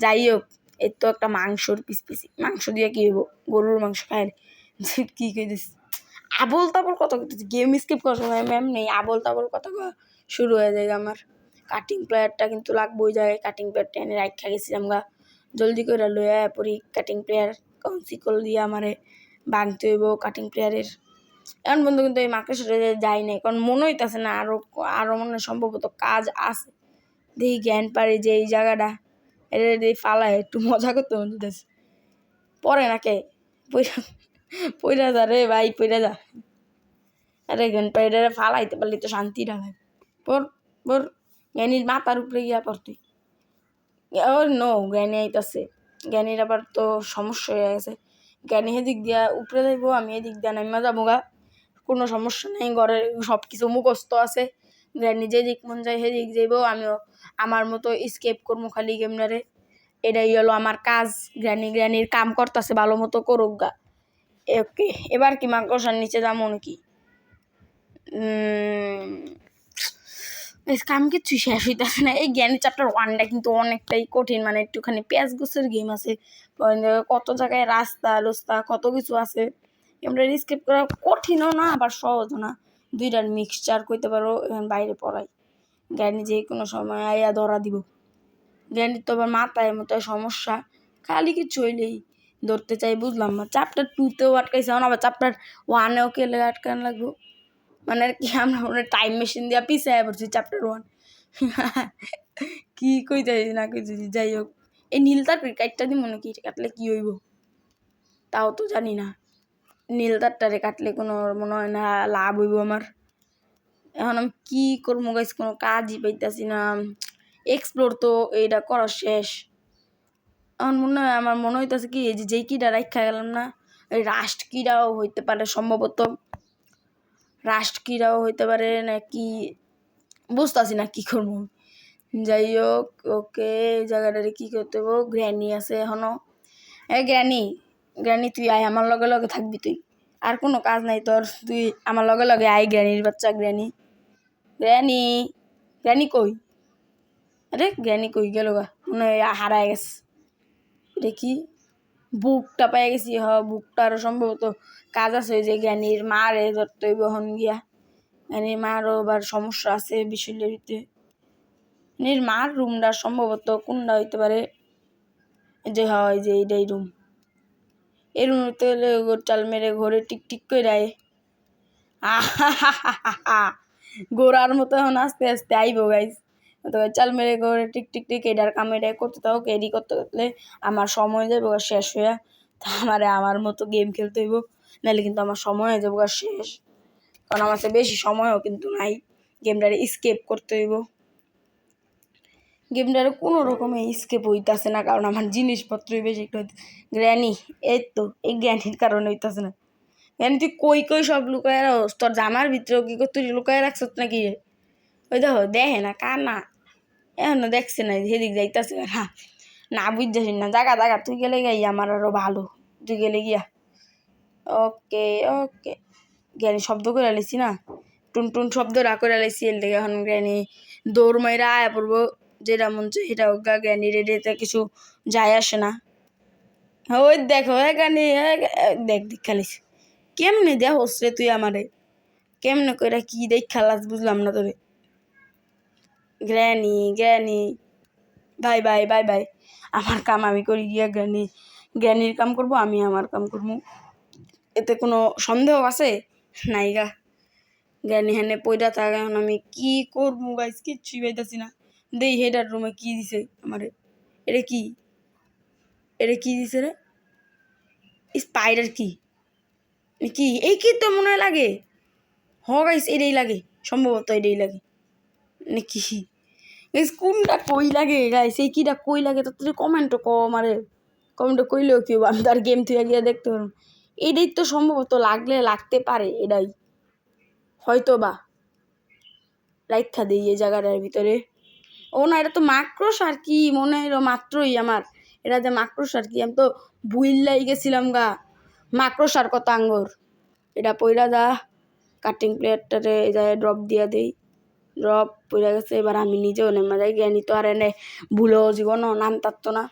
যাই হোক, এর তো একটা মাংসর পিসি মাংস দিয়ে কি হইব, গরুর মাংস খায় কি কইতেছি আবল তাবল কথা কইতেছি, গেম স্কিপ করার সময় ম্যাম নেই, আবল তাবল কথা শুরু হয়ে যায় আমার। কাটিং প্লেয়ারটা কিন্তু লাগবো ওই জায়গায়, কাটিং প্লেয়ারটা এনে রাখা গেছিলাম গা, জলদি করে লইয়া পরি কাটিং প্লেয়ার, কারণ শিকল দিয়ে আমারে ভাঙতে হইব কাটিং প্লেয়ারের। এখন বন্ধু কিন্তু এই মাকড়সাটা যাই নাই, কারণ মনে হইতেছে না আরো মনে হয় সম্ভবত কাজ আছে। দেখি জ্ঞান পারি যে এই জায়গাটা এটা দিয়ে ফালায় একটু মজা করতে মনে হইতেছে। পরে নাকে পইরা যা রে ভাই, পইরা যা। আরে জ্ঞান পারি এটা ফালাইতে পারলি তো শান্তিটা ভাই। পর পর জ্ঞানীর মাথার উপরে গিয়া পড়তি। ও নো, জ্ঞানী আইতাছে। জ্ঞানীর আবার তো সমস্যা হয়ে গেছে। জ্ঞানী এদিক দিয়া উপরে যাইবো, আমি এদিক দিয়া নাইমা যাবো গা। কোনো সমস্যা নেই, ঘরে সব কিছু মুখস্থ আছে। জ্ঞানী যেদিক মন যায় সেদিক যাইবো, আমিও আমার মতো স্কেপ করবো খালি গেমনারে। এটাই হলো আমার কাজ। গ্র্যানির কাম করতেছে, ভালো মতো করুক গা। ওকে, এবার কি মাকড়সার নিচে যাবো নাকি? কাম কিছু শেষ হইতেছে না। এই জ্ঞানী চ্যাপ্টার 1টা কিন্তু অনেকটাই কঠিন, মানে একটুখানি পেঁয়াজ গোছের গেম আছে। কত জায়গায় রাস্তা কত কিছু আছে। আমরা স্কেপ করা কঠিনও না আবার সহজও না, দুইটার মিক্সচার করতে পারো। বাইরে পড়াই জ্ঞানী যে কোনো সময় আইয়া ধরা দিব। জ্ঞানীর তো আবার মাথায় মতো সমস্যা, খালি কিছু হইলেই ধরতে চাই, বুঝলাম না। চ্যাপ্টার 2তেও আটকাইছে, আবার চ্যাপ্টার 1এও কেলে আটকান লাগবো। মানে আর কি আমরা টাইম মেশিন দিয়া পিছায় পড়ছি চ্যাপ্টার 1। কি কইতেছি না কইতেছি, যাই হোক। এই নীল তার কাটটা দিব নাকি? কাটলে কি হইব তাও তো জানি না। নীল তারটারে কাটলে কোনো মনে হয় না লাভ হইব আমার। এখন আমি কি করবো গাইস, কোনো কাজই পাইতেছি না। এক্সপ্লোর তো এইটা করা শেষ। এখন আমার মনে হইতেছে কি, এই যে কিটা রাখা গেলাম না, ওই রাস্ট কিটাও হইতে পারে সম্ভবত। রাস্ট কিটাও হইতে পারে নাকি বুঝতেছি না কি করবো। যাই হোক, ওকে, এই জায়গাটারে কি করতে হবো? গ্র্যানি আছে এখনো। গ্র্যানি তুই আয়, আমার লগে লগে থাকবি তুই। আর কোনো কাজ নাই তোর, তুই আমার লগে লগে আয়। গ্র্যানির বাচ্চা গ্র্যানি গ্র্যানি কই? আরে গ্র্যানি কই গেল গা? মনে হয় হারায় গেছে। এটা কি? বুকটা পাই গেছি। বুকটা আরো সম্ভবত কাজ আছে। ওই যে জ্ঞানীর মারে ধরতে হইব হন গিয়া। জ্ঞানীর মারও আবার সমস্যা আছে বিষয়ের ভিতরে। জ্ঞানীর মার রুমটা সম্ভবত কোনটা হইতে পারে? যে হয় যে এইটাই রুম। এই রুমতে চাল মেরে ঘরে টিকটিক করে রায়। গোড়ার মতো এখন আস্তে আস্তে আইব গাইজ। তো চাল মেরে ঘরে টিক এটার কাম এটাই করতে থাকো। এডি করতে করতে আমার সময় যাবো শেষ হইয়া। তা আমার মতো গেম খেলতে হইব, নাহলে কিন্তু আমার সময় হয়ে যাবো শেষ। কারণ আমার কাছে বেশি সময়ও কিন্তু নাই, গেমটারে স্কেপ করতে হইব। গেমটারে কোনো রকমে স্কেপ হইতাছে না, কারণ আমার জিনিসপত্রই বেশি। গ্র্যানি, এই তো এই জ্ঞানীর কারণে হইতাছে না। জ্ঞানী তুই কই সব লুকায় রাখস? তোর জামার ভিতরেও কি তুই লুকায় রাখছ নাকি? ওই দেখে না কার না, এখনো দেখছে না, সেদিক যাইতাছে না। না বুঝতেছিস না, জাগা তুই গেলে গাই আমার আরো ভালো। তুই গেলে গিয়া ওকে ওকে। জ্ঞানী শব্দ করে আলাইছি না, টুন শব্দ করে আলাইছি। এর থেকে এখন জ্ঞানী দৌড় মাইরা আয়া পড়বো, যেটা মন চাই সেটা হোক। জ্ঞানী রেডিতে কিছু যায় আসে না। ওই দেখো জ্ঞানী, দেখ খালিস কেমনে দেখোস রে তুই আমারে? কেমনে কইরা কি দেখ খালাস বুঝলাম না তোরে। Granny bye bye bye bye. আমার কাম আমি করি গিয়া, জ্ঞানীর কাম করবো, আমি আমার কাম করবো। এতে কোনো সন্দেহ আছে নাই গা। জ্ঞানী হ্যানে পয়দা থাক। এখন আমি কি করবো গাইস, কিচ্ছুই পাইতাছি না। দেই হেডার রুমে কি দিছে আমারে? এটা কি দিছে রে? স্পাইডার কি? এই কি তো মনে হয় লাগে। গাইস এটাই লাগে, সম্ভবত এটাই লাগে নাকি? গাইস কোনটা কই লাগে গাইস? এই কিটা কই লাগে তো তুই কমেন্ট আমারে কমেন্ট কইলেও কি, আমি তার গেম থেকে গিয়ে দেখতে পারবো। এটাই তো সম্ভবত লাগতে পারে, এটাই হয়তো বা রাইখা দিই এই জায়গাটার ভিতরে। ও না, এটা তো মাকড়স আর কি, মনে হলো মাত্রই আমার এটা যে মাকড়স আর কি। আমি তো ভুইল্লাই গেছিলাম গা মাকড়সার কথা আঙ্গুর। এটা পইরা যা, কাটিং প্লেয়ারটারে যায় ড্রপ দিয়া দেই। ড্রপ পড়ে গেছে, এবার আমি নিজেও নেমে যাই। জ্ঞানী তো আর এনে ভুলেও জীবনও নাম থাকতো না।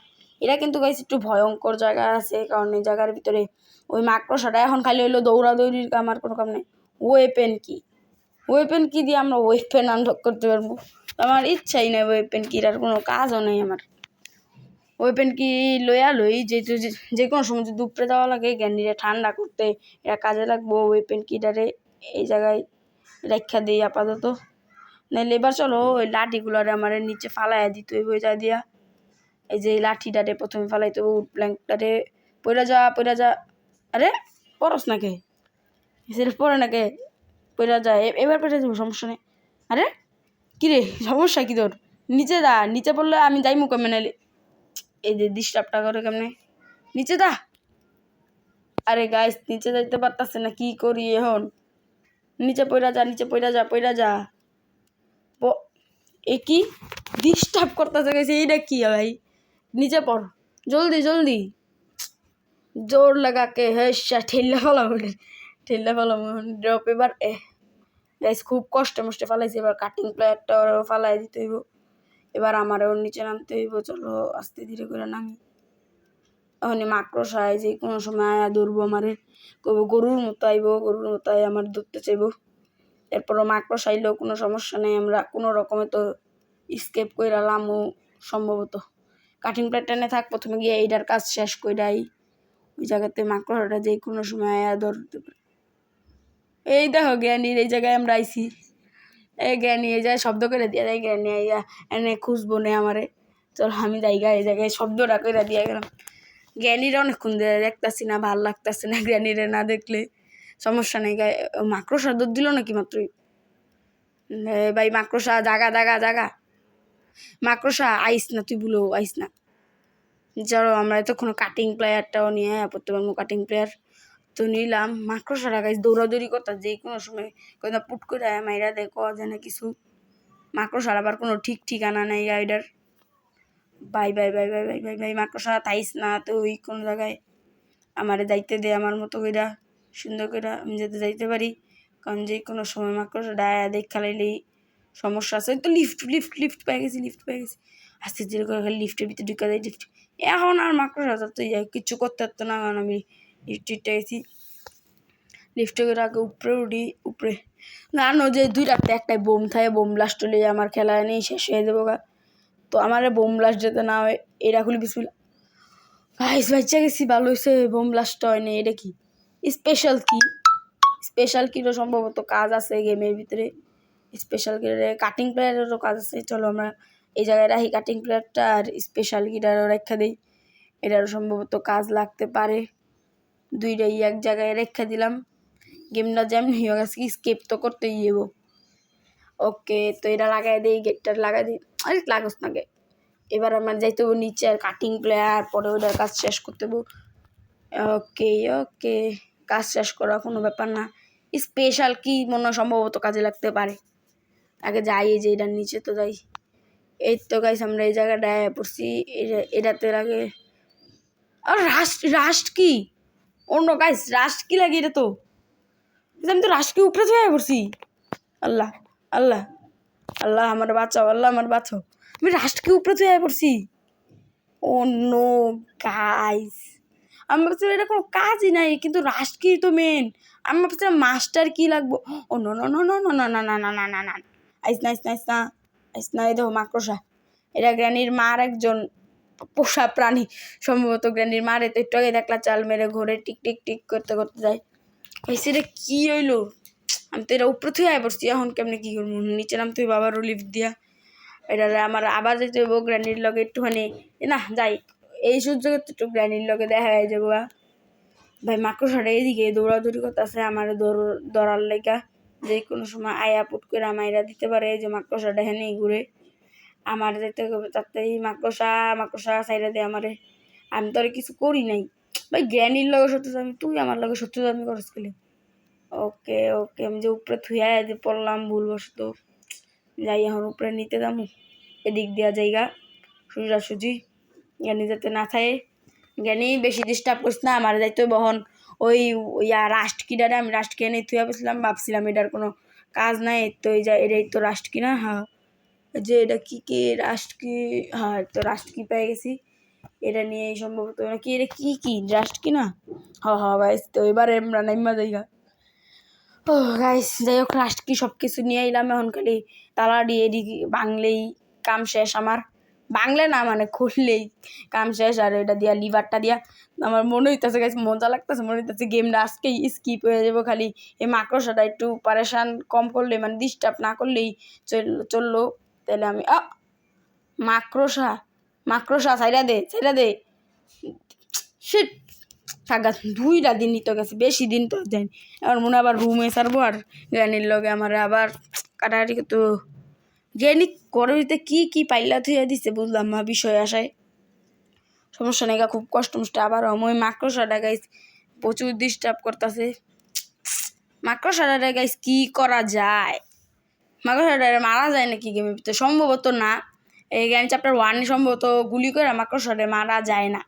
এটা কিন্তু গাইস একটু ভয়ঙ্কর জায়গা আছে, কারণ এই জায়গার ভিতরে ওই মাকড়সাটা এখন খালি হইলো দৌড়াদৌড়ির কাম, আর কোনো কাম নেই। ওয়েপেন কি দিয়ে আমরা ওয়েপেন আনলক করতে পারবো? আমার ইচ্ছাই নেই ওয়েপেন কির, আর কোনো কাজও নেই আমার। ওয়েপেন কি লইয়া লই যেহেতু যে কোনো সময় যদি উপরে দেওয়া লাগে জ্ঞানীরে ঠান্ডা করতে এটা কাজে লাগবো। ওয়েপেন কিটারে এই জায়গায় রেখা দিই আপাতত, নাহলে এবার চলো ওই লাঠিগুলোরে আমার নিচে ফালাইয়া দিতে হইব ওই যা দিয়া। এই যে এই লাঠিটারে প্রথমে ফালাইতে হইব, প্ল্যাঙ্কটারে পইরা যা। আরে পরস না কে, সেটা পরে না কে, পইরা যা এবার পড়ে যাবো, সমস্যা নেই। আরে কিরে সমস্যা কি তোর? নিচে দা, নিচে পড়লে আমি যাই মুখ মেনাইলে এই যে ডিস্টার্বটা করে কেমনে, নিচে দা। আরে গাইস নিচে যাইতে পারতাছে না, কি করি এখন? নিচে পইরা যা। এ কি ডিস্টার্ব করতেছে গেছে, এইটা কি ভাই? নিচে পড় জলদি জোর লাগাকে হেসা ঠেললে ফেলাম ড্রপ। এবার গাইস খুব কষ্টে মষ্টে ফালাইছি, এবার কাটিং প্লেয়ারটা ফালাই দিতে হইব। এবার আমার ওর নিচে নামতে হইব, চলো আস্তে ধীরে করে নামি। এখন মাকড়সায় যে কোনো সময় আয়া ধরবো আমারে, কইব গরুর মতো আইব, গরুর মতো আয় আমার ধরতে চাইব। এরপরও মাকড়সা আইলেও কোনো সমস্যা নেই, আমরা কোনো রকমে তো স্কেপ কইরা লামু সম্ভবত। কাটিং প্লেট টেনে থাক, প্রথমে গিয়ে এইটার কাজ শেষ কইরাই ওই জায়গাতে মাকড়সাটা যে কোনো সময় আয়া ধরতে পারে। এই দেখো জ্ঞানীর এই জায়গায় আমরা আইছি, এই জ্ঞানী এই জায়গায় শব্দ করে দিয়া যায়, জ্ঞানী আইয়া এনে খুঁজবো নে আমারে। চল আমি জায়গা এই জায়গায় শব্দটা করে দিয়া গেলাম। জ্ঞানীরা অনেকক্ষণ দেখতেছি না, ভাল লাগতেছে না জ্ঞানীরে না দেখলে। সমস্যা নেই, মাকড়সা দৌড় দিল নাকি মাত্রই? ভাই মাকড়সা জাগা মাকড়সা আইস না, তুই ভুলো আইস না। চলো আমরা এতক্ষণ কাটিং প্লেয়ারটাও নিয়ে পড়তে পারবো, কাটিং প্লেয়ার তো নিলাম। মাকড়সারা গাইস দৌড়াদৌড়ি করতে যে কোনো সময় কোথাও পুট করে মাইরা দেয়, কওয়া যায় না কিছু। মাকড়সার আবার কোনো ঠিক ঠিকানা নেই গাইডার। ভাই মাকড়সা থাইস না তুই কোন জায়গায়, আমারে যাইতে দে আমার মতো কইরা সুন্দর করে আমি যাতে যাইতে পারি। কারণ যে কোনো সময় মাকড়সা ডায়া দেখা লাইলেই সমস্যা আছে। তো লিফট পেয়ে গেছি আস্তে ধীরে করে খালি লিফটের ভিতরে ঢুকা যায়। লিফট এখন আর মাকড়সা তো কিচ্ছু করতে পারতো না, কারণ আমি লিফটে গেছি। লিফটে করে আগে উপরে উঠি, উপরে জানো যে 2 রাতে একটাই বোম থাকে, বোম ব্লাস্ট হলে আমার খেলা নেই, শেষ হয়ে যাবো গা। তো আমার বোম ব্লাস্ট যেতে না হয় এটা খুলি বিসমিল্লাহ। গাইস বাচ্চা গেছি, ভালো হয়েছে বোম ব্লাস্ট হয়নি। এটা কি স্পেশাল কিরও সম্ভবত কাজ আছে গেমের ভিতরে। স্পেশাল কিরে কাটিং প্লেয়ারেরও কাজ আছে। চলো আমরা এই জায়গায় রাখি কাটিং প্লেয়ারটা, আর স্পেশাল কিটারও রেখা দিই, এটারও সম্ভবত কাজ লাগতে পারে। দুইটাই এক জায়গায় রেখা দিলাম। গেমটা যেমন হয়ে গেছে স্কেপ তো করতেই যাবো। ওকে তো এটা লাগাই দিই, গেটটা লাগাই দিই। আরে লাগস না গে। এবার আমার যাইতে হবো নিচে, আর কাটিং প্লেয়ার পরে ওটার কাজ শেষ করতে হবো। ওকে কাজ শেষ করা কোনো ব্যাপার না। স্পেশাল কি মনে সম্ভবত কাজে লাগতে পারে। আগে যাই, এই যে এটার নিচে তো যাই। এই তো গাইস আমরা এই জায়গাটায় পড়ছি, এটাতে লাগে। আর রাস্ট কি অন্য গাইস, রাস্ট কি লাগে এটা? তো আমি তো রাষ্ট্রকে উপরে থেকে পড়ছি। আল্লাহ আল্লাহ আল্লাহ আমার বাঁচাও, আল্লাহ আমার বাঁচাও, আমি রাষ্ট্রকে উপরে থেকে পড়ছি। ও নো গাইস, আমি ভাবছিলাম এটা কোনো কাজই নাই, কিন্তু রাষ্ট্র তো মেন। আমি ভাবছিলাম মাস্টার কি লাগবো। ও no no no no no না না না না না না না আইস না আইস না আইস না আইস না। এই দেখো মাকড়সা, এটা গ্র্যানির মার একজন পোষা প্রাণী সম্ভবত। গ্র্যানির মারে তো একটু আগে দেখলা চাল মেরে ঘরে টিক টিক টিক করতে করতে যায়। কইছে রে কি হইলো? আমি তো এটা উপরে থুয়ে আয় পড়ছি, এখন কেমনে কি করবো? নিচে নামতে হইব আবারও লিফট দিয়া। এটা আমার আবার যেতে হইব গ্র্যানির লগে একটুখানি, না যাই এই সুযোগে একটু গ্র্যানির লগে দেখা হয়ে যাবো। ভাই মাকড়সাটা এদিকে দৌড়াদৌড়ি করতেছে আমার দৌড়ার লেগা, যে কোনো সময় আয়া পুট করে মাইরা দিতে পারে। এই যে মাকড়সাটা হেনেই ঘুরে আমার যেতে হবে, তাতেই মাকড়সা সাইডা দিয়ে আমারে। আমি তো আর কিছু করি নাই ভাই, গ্র্যানির লগে শত্রুতা আমি, তুই আমার লগে শত্রুতা আমি করস গেলি। ওকে আমি যে উপরে থুয়া যে পড়লাম ভুলবশত। যাই এখন উপরে নিতে যাবো, এদিক দিয়া জায়গা সোজাসুজি, জ্ঞানী যাতে না থাকে। জ্ঞানী বেশি ডিস্টার্ব করিস না, আমার যাইতে বহন ওই রাস্ট কিডারে আমি রাস্ট কিনে নিয়ে থুয়া পেয়েছিলাম, ভাবছিলাম এটার কোনো কাজ নাই। তো এই যা এটাই তো রাস্ট কিনা, হ্যাঁ যে এটা কি রাস্ট কি, হ্যাঁ তো রাস্ট কি পেয়ে গেছি। এটা নিয়ে সম্ভবত কি, এটা কি রাস্ট কিনা, হ্যাঁ ভাই। তো এবারে আমরা নাইমা জায়গা। ও গাইস যাই হোক লাস্ট কি সব কিছু নিয়ে এলাম, এখন খালি তালা দিয়ে এদিকে বাংলেই কাম শেষ আমার। বাংলা না মানে খুললেই কাম শেষ। আর এটা দিয়া লিভারটা দিয়া আমার মনে হইতেছে গাইস, মজা লাগতেছে, মনে হইতেছে গেমটা আজকেই স্কিপ হয়ে যাবো। খালি এই মাকড়সাটা একটু পারেশান কম করলে, মানে ডিস্টার্ব না করলেই চললো। তাহলে আমি মাকড়সা মাকড়সা ছাইরা দে শিট। থাকা 2টা দিন নিতে গেছে, বেশি দিন তো যায়নি। আমার মনে আবার রুমে সারবো আর জ্ঞানীর লগে আমার আবার কাটাকাটি তো জ্ঞানী করে দিতে কি পাইলা থুইয়া দিছে বুঝলাম না বিষয় আসায়। সমস্যা নেই, খুব কষ্ট মষ্ট আবার ওই মাকড়সাটা গাইস প্রচুর ডিস্টার্ব করতেছে। মাকড়সাটা গাইস কি করা যায়? মাকড়সাটা মারা যায় নাকি গেমের ভিতরে? সম্ভবত না। এই গেম চ্যাপ্টার 1 সম্ভবত গুলি করে মাকড়সাটা মারা যায় না।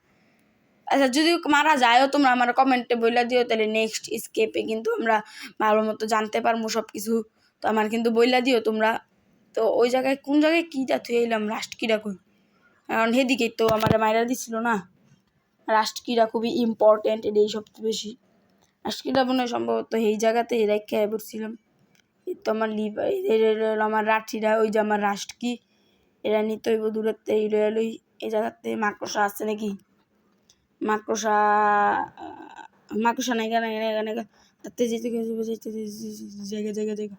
আচ্ছা, যদি মারা যায়ও তোমরা আমার কমেন্টে বইলা দিও, তাহলে নেক্সট স্কেপে কিন্তু আমরা ভালো মতো জানতে পারবো সব কিছু। তো আমার কিন্তু বইলা দিও তোমরা। তো ওই জায়গায় কোন জায়গায় কীটা থুয়ে এলাম, রাষ্ট্র কীটা কই? কারণ সেদিকেই তো আমার মায়েরা দিছিল না। রাষ্ট্র কীটা খুবই ইম্পর্টেন্ট, এটাই সবচেয়ে বেশি। রাষ্ট্র কীটা মনে হয় সম্ভবত এই জায়গাতে রেখে পড়ছিলাম। এই তো আমার আমার রাঠিরা, ওই যে আমার রাষ্ট্র কি এরা নিতে হইব দূরের থেকে লই। এই জায়গাতে মাকড়সা আছে নাকি? মাকড়সা নাই কেন জায়গা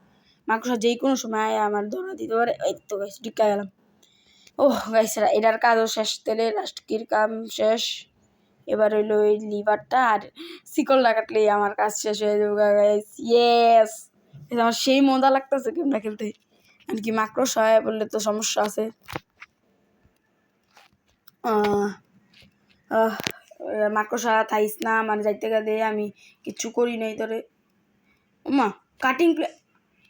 মাকড়সা যেই কোনো সময় আমার ধরা দিতে পারে। এই তো গাইস ঢুকা গেলাম। গাইস এটার কাজও শেষ, তেলে রাষ্ট্রকির কাম শেষ। এবার হইলো ওই লিভারটা আর শিকলটা কাটলেই আমার কাজ শেষ হয়ে যাবে গাইস। ইয়েস, আমার সেই মজা লাগতেছে গেমটা খেলতে। আর কি মাকড়সা বললে তো সমস্যা আছে। মাকড়সা থাইস না মানে যাইতে গেলে আমি কিচ্ছু করি নাই তোরে। মা কাটিং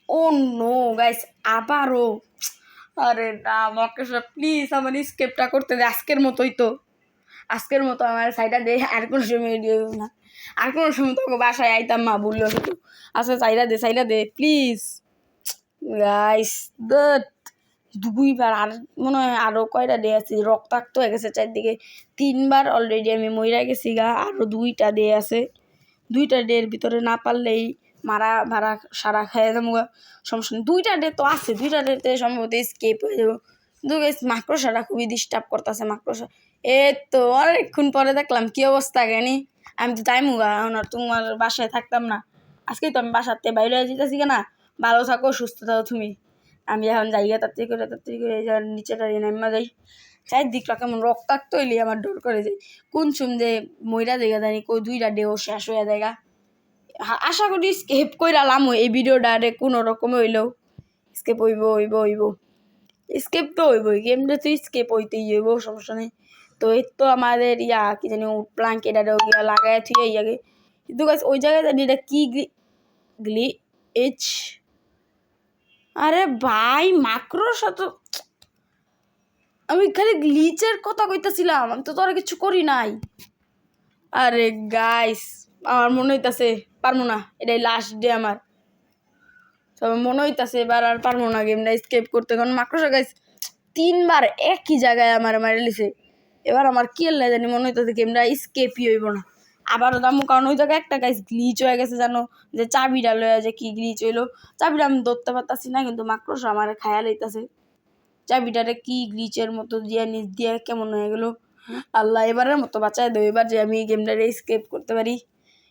ও নো গাইস, আবারও। আরে না মাকড়সা প্লিজ আমার স্কেপটা করতে দে আজকের মতোই। তো আজকের মতো আমার সাইডটা দে, আর কোনো সময় দিও না। আর কোনো সময় তোকে বাসায় আইতাম মা বললো শুধু। আচ্ছা সাইডা দে প্লিজ গাইস। দুইবার আর মনে হয় আরও কয়টা ডে আছে, রক্তাক্ত হয়ে গেছে চারদিকে। 3বার অলরেডি আমি মইরা গেছি গা। আরও 2টা ডে আছে। 2টা ডের ভিতরে না পারলেই মারা ভাড়া সারা খাইয়ে যাবো গা। সমস্যা নেই, 2টা ডে তো আছে, 2টা ডেতে সম্ভবত স্কেপ হয়ে যাবো। কিন্তু মাকড়সাটা খুবই ডিস্টার্ব করতেছে। মাকড়সা তো অনেকক্ষণ পরে দেখলাম কি অবস্থা জ্ঞানী। আমি তো যাইমু গা, এখন আর তোমার বাসায় থাকতাম না। আজকেই তো আমি বাসাতে বাইরে যেতেছি না। ভালো থাকো, সুস্থ থাকো তুমি। আমি এখন যাইয়া তাড়াতাড়ি করে নিচেটা নাইমা যাই। চারদিকটা কেমন রক্তাক্ত হইলে আমার ডর করে যায়। কোন সুম যে মইরা জায়গা জানি কই 2টা ডেও শেষ হয়ে জায়গা। আশা করি স্কেপ কইরালাম এই ভিডিওটা কোনো রকমে হইলেও। স্কেপ হইব স্কেপ তো হইবই, গেমটা তো স্কেপ হইতেই হইব, সমস্যা নেই। তো এই তো আমাদের কি জানি প্লাঙ্ক এটা লাগাই থুয়ে ইয়াকে। কিন্তু গাছ ওই জায়গায় জানি এটা কি আরে ভাই মাকড়সা তো, আমি খালি গ্লিচের কথা কইতাছিলাম, আমি তো তোরা কিছু করি নাই। আরে গাইস আমার মনে হইতাছে পারবো না, এটাই লাস্ট ডে আমার। তবে মনে হইতাছে এবার আর পারবো না গেমটা স্কেপ করতে, কারণ মাকড়সা গাইস 3বার একই জায়গায় আমার মারে লিছে। এবার আমার কি জানি মনে হইতাছে গেমটা স্কেপই হইব না। আবারও দামু, কারণ ওই জায়গায় একটা গাইস গ্লিচ হয়ে গেছে জানো, যে চাবিটা লয়ে যে কি গ্লিচ হইলো। চাবিটা আমি ধরতে পারতাছি না, কিন্তু মাকড়সা আমার খায়া লইতাছে। চাবিটারে কি গ্লিচের মতো দিয়ে নিচ দিয়ে কেমন হয়ে গেল। আল্লাহ এবারের মতো বাঁচায় দেবো, এবার যে আমি গেমটারে স্কেপ করতে পারি।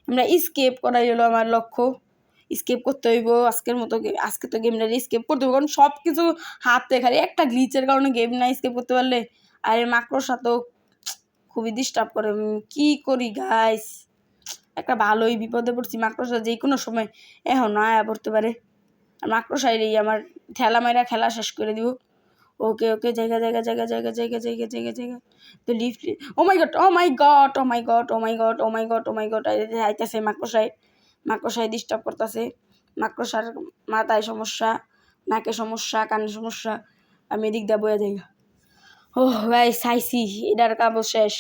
আমরা স্কেপ করাই হলো আমার লক্ষ্য। স্কেপ করতে হইব আজকের মতো। আজকে তো গেমটারে স্কেপ করতে হইব, কারণ সব কিছু হাতে খালি একটা গ্লিচের কারণে গেম না স্কেপ করতে পারলে। আর এই মাকড়সা তো খুবই ডিস্টার্ব করে। কি করি গাইস, একটা ভালোই বিপদে পড়ছি। মাকড়সা যে কোনো সময় এখন আয়া পড়তে পারে। আর মাকড়সাই আমার ঠেলা মাইরা খেলা শেষ করে দিব। ওকে জায়গা তো লিফট। ও মাই গড আইতাছে মাকড়সায় ডিস্টার্ব করতেছে। মাকড়সার মাথায় সমস্যা, নাকে সমস্যা, কানে সমস্যা। আমি এদিক দিয়ে বয়ে যাই। গাইস চাইছি এটার কাবো শেষ।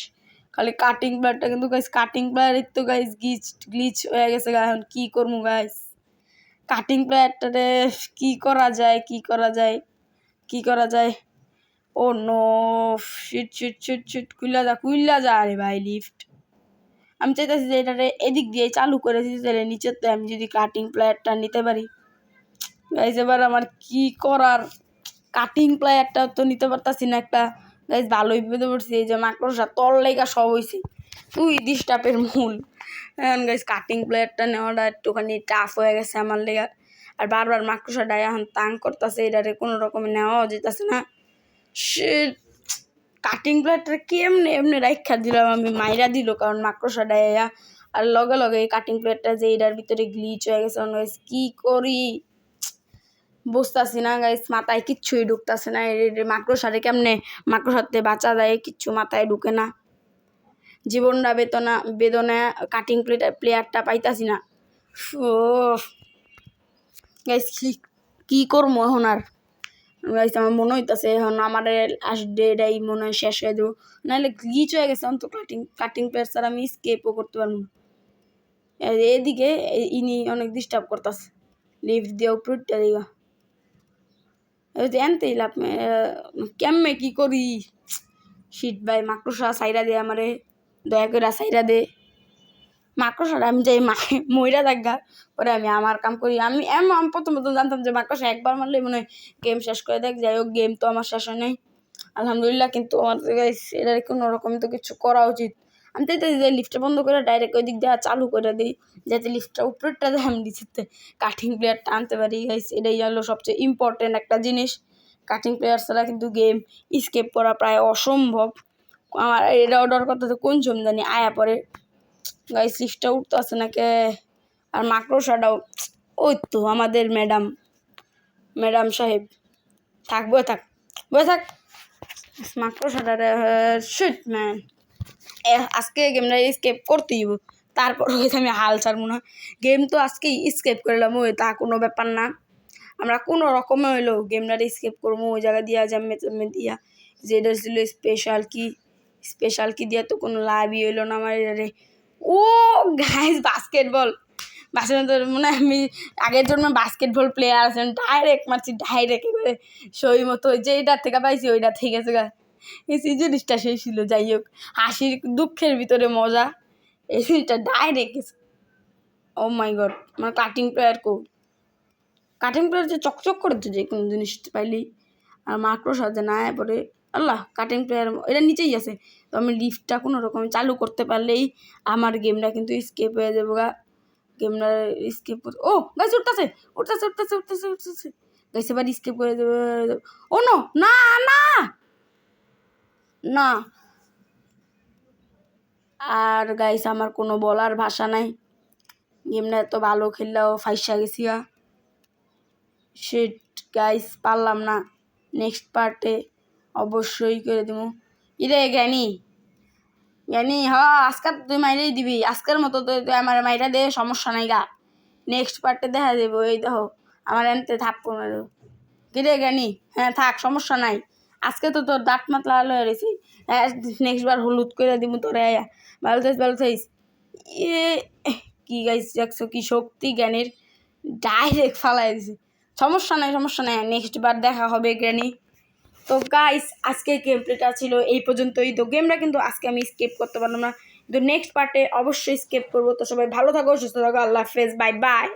খালি কাটিং প্লেয়ারটা কিন্তু গাইস, কাটিং প্লেয়ার তো গাইস গ্লিচ হয়ে গেছে। এখন কি করবো গাইস, কাটিং প্লেয়ারটারে কি করা যায়। ও নো শিট কুইল্লা যা রে ভাই লিফট। আমি চাইতেছি যে এটারে এদিক দিয়ে চালু করে দিতে চাইলে নিচেতে আমি যদি কাটিং প্লেয়ারটা নিতে পারি। গাইস এবার আমার কি করার, কাটিং প্লেয়ারটা তো নিতে পারতাছি না, একটা গাইস ভালোই বিপদে পড়ছি, এই যে মাকড়সা তোর লেগা সব হয়েছে, তুই ডিস্টার্বের মূল। এখন গাইস কাটিং প্লেয়ারটা নেওয়াটা একটুখানি টাফ হয়ে গেছে আমার লেগা, আর বারবার মাকড়সাটা এখন তাং করতেছে, এটারে কোনো রকমে নেওয়াও যেতেছে না। সে কাটিং প্লেয়ারটা কেমনে এমনি রাইখা দিলাম আমি, মাইরা দিল কারণ মাকড়সাটা এয়া, আর লগে লগে এই কাটিং প্লেয়ারটা যে এটার ভিতরে গ্লিচ হয়ে গেছে। গাইস কি করি বুঝতেছি না গাইস, মাথায় কিচ্ছুই ঢুকতেছে না। মাকড়সারে কেমনে মাকড়সাতে বাঁচা যায় কিচ্ছু মাথায় ঢুকে না, জীবনটা বেদনা কাটিং প্লেয়ারটা পাইতাছি না। ও গাইস কি করবো এখন আর গাইস, আমার মনে হইতেছে এখন আমার লাস্ট ডেটাই মনে হয় শেষ হয়ে দেবো, নাহলে গ্লিচ হয়ে গেছে তো কাটিং প্লেয়ার ছাড়া আমি স্কেপও করতে পারবো না। এদিকে ইনি অনেক ডিস্টার্ব করতেছে, লিফট দিয়ে উপরটা দিবা জানতেই লাভ কেমনে কি করি। শীত ভাই মাকড়সা সাইরা দে আমারে, দয়া করে সাইরা দে মাকড়সাটা, আমি যাই ময়রা দেখা পরে আমি আমার কাম করি। আমি প্রথম জানতাম যে মাকড়সা একবার মারলে মনে হয় গেম শেষ করে দেখ, যাই হোক গেম তো আমার শেষ হয় নাই আলহামদুলিল্লাহ, কিন্তু আমার এটা কোনো রকম তো কিছু করা উচিত। আমি তো যে লিফটটা বন্ধ করে ডাইরেক্ট ওই দিক দিয়ে চালু করে দিই, যাতে লিফটটা উপরেরটা দিয়ে আমি নিচেতে কাটিং প্লেয়ারটা আনতে পারি। এটাই হলো সবচেয়ে ইম্পর্টেন্ট একটা জিনিস, কাটিং প্লেয়ার ছাড়া কিন্তু গেম স্কেপ করা প্রায় অসম্ভব। আমার এটা অর্ডার করতে তো কোন জানি আয়া পরে গাইস লিফটটা উঠতে আসে না কে, আর মাকড়সাটাও ওই তো আমাদের ম্যাডাম সাহেব থাক বয়ে থাক মাকড়সাটা শিট ম্যান। আজকে গেমটা স্কেপ করতেই হইব, তারপর হয়তো আমি হাল ছাড়বো না। গেম তো আজকেই স্কেপ করলাম, ওই তা কোনো ব্যাপার না, আমরা কোনো রকমে হইলেও গেমটা স্কেপ করবো। ওই জায়গা দিয়া জামে দিয়া যেটা ছিল স্পেশাল কি দিয়া তো কোনো লাভই হইলো না আমার এটারে। ও গাইস বাস্কেটবল মনে হয় আমি আগের জন্য বাস্কেটবল প্লেয়ার আছেন, ডাইরেক্ট মারছি ডাইরেক্ট এবারে সই মতো যে এইটার থেকে পাইছি ওইটা থেকে গেছে গা, এই জিনিসটা সেই ছিল। যাই হোক হাসির দুঃখের ভিতরে মজা, এই জিনিসটা ডাইরেক্ট গেছে। ও মাই গড, আমার কাটিং প্লেয়ার যে চকচক করে তো যে কোনো জিনিস পাইলেই, আর মাকড়সা যে না পরে আল্লাহ কাটিং প্লেয়ার এটা নিচেই আছে, তো আমি লিফটটা কোনো রকম চালু করতে পারলেই আমার গেমটা কিন্তু স্কেপ হয়ে যাবো গা। গেমটা স্কেপ ও গাইস উঠতেছে গাইস, এবার স্কেপ করে দেবো। ও নো না না না, আর গাইস আমার কোনো বলার ভাষা নাই, গেমটা এত ভালো খেললেও ফাইসা গেছি গা। শিট গাইস পারলাম না, নেক্সট পার্টে অবশ্যই করে দেবো। ইরে জ্ঞানী আজকাল তুই মাইরেই দিবি, আজকের মতো তুই আমার মাইরা দে, সমস্যা নাই গা, নেক্সট পার্টে দেখা দেবো। এই দেখো আমার এনতে থাপ্পড় মারো কিরে জ্ঞানী, হ্যাঁ থাক সমস্যা নাই, আজকে তো তোর দাঁত মাতলা আলো হয়েছি, হ্যাঁ নেক্সট বার হলুদ করে দিব তোরে। ভালো থাইস এ কি গাইস দেখছো কি শক্তি জ্ঞানীর, ডাইরেক্ট ফালাই দিছি। সমস্যা নাই নেক্সট বার দেখা হবে জ্ঞানী। তো গাইস আজকে গেম প্লেটা ছিল এই পর্যন্তই। তো গেমটা কিন্তু আজকে আমি স্কেপ করতে পারলাম না, কিন্তু নেক্সট পার্টে অবশ্যই স্কেপ করবো। তো সবাই ভালো থাকো, সুস্থ থাকো, আল্লাহ হাফেজ, বাই বাই।